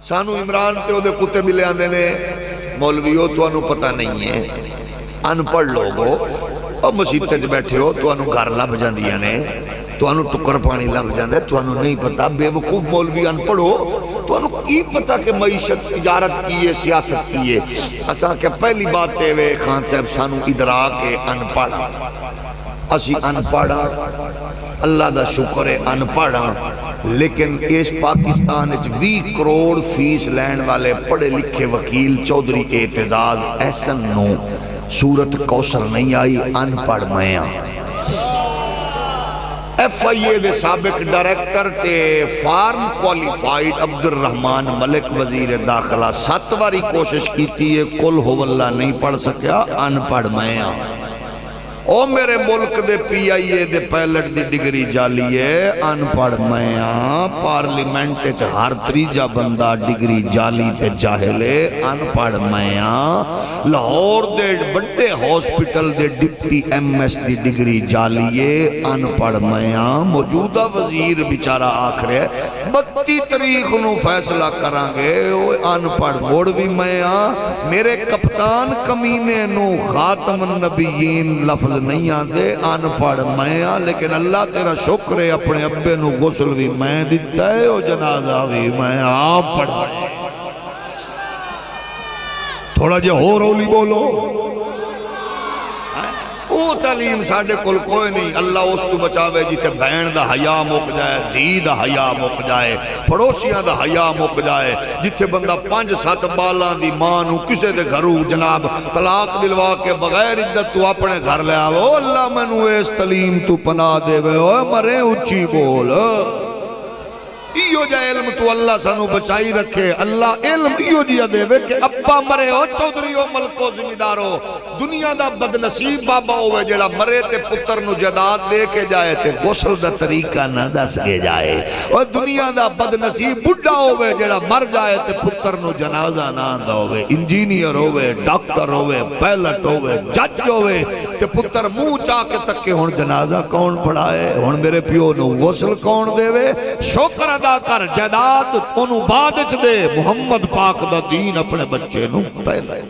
سانو عمران تے او دے کتے ملے آندے نے مولویو تو انو پتہ نہیں ہے ان پڑھ لوگو اور مسیطے جو بیٹھے ہو تو انو گھر لب جاندیا نے تو انو ٹکر پانی لب جاندے تو انو نہیں پتہ بے وقوف مولوی ان پڑھو تو انو کی پتہ کہ معیشت تجارت کیے سیاست کیے اساں کہ پہلی بات تے وے خان صاحب سانو ادراک ان پڑھا اسی ان پڑھا اللہ دا شکر ہے ان پڑھا لیکن اس پاکستان 20 کروڑ فیس لین والے پڑھے لکھے وکیل چودھری اعتزاز احسن نو سورت کوثر نہیں آئی ان پڑھ میاں ایف آئی اے دے سابق ڈائریکٹر تے فارم کوالیفائیڈ عبد الرحمن ملک وزیر داخلہ 7 باری کوشش کیتی ہے کل ہو واللہ نہیں پڑھ سکیا ان پڑھ میاں او میرے ملک دے پی آئی اے دے پیلٹ دی ڈگری جالی ہے ان پڑھ میاں پارلیمنٹ اچھ ہر تریجہ بندہ ڈگری جالی تے جاہلے ان پڑھ میاں لاہور دے بڑے hospital they deputy M S the degree جالی ہے ان پڑھ میاں موجودہ وزیر بیچارہ آخر ہے 32 تاریخ نو فیصلہ کرانگے ان پڑھ موڑ بھی میاں میرے کپتان کمینے نو خاتم النبیین لفظ نہیں آندے ان پڑھ میاں لیکن اللہ تیرا شکر ہے اپنے ابے نو غسل بھی میں دیتا ہے او جنازہ بھی میاں پڑھ تھوڑا جے ہو رولی بولو او تعلیم ساڑھے کل کوئی نہیں اللہ اس تو بچاوے جیتے بین دا حیاء مک جائے دی دا حیاء مک جائے پڑوسیاں دا حیاء مک جائے جیتے بندہ 5-7 بالان دی مانو کسے دے گھرو جناب طلاق دلوا کے بغیر عدت تو اپنے گھر لے آوے او اللہ منو اس تعلیم تو پناہ دے وے او مرے اچھی بول ایو جا علم تو اللہ سانو بچائی رکھے اللہ علم ایو جا دے وے کہ ابا مرے ہو چودھری ہو ملکو زمیدارو دنیا دا بدنصیب بابا ہوئے جیڑا مرے تے پتر نو جداد دے کے جائے تے غسل دا طریقہ نہ دس کے جائے اور دنیا دا بدنصیب بڑھا ہوئے جیڑا مر جائے تے پتر نو جنازہ نہ آندہ ہوئے انجینئر ہوئے ڈاکٹر ہوئے پیلٹ ہوئے جج ہوئے تے پتر منہ چاہ کے تک کے ہون جنازہ کون پڑھائے ہون میرے پیو نو غسل کون دے وے شکر ادا کر جداد انہوں بعد اچھ دے محمد پاک دا دین اپنے بچے نو پہلے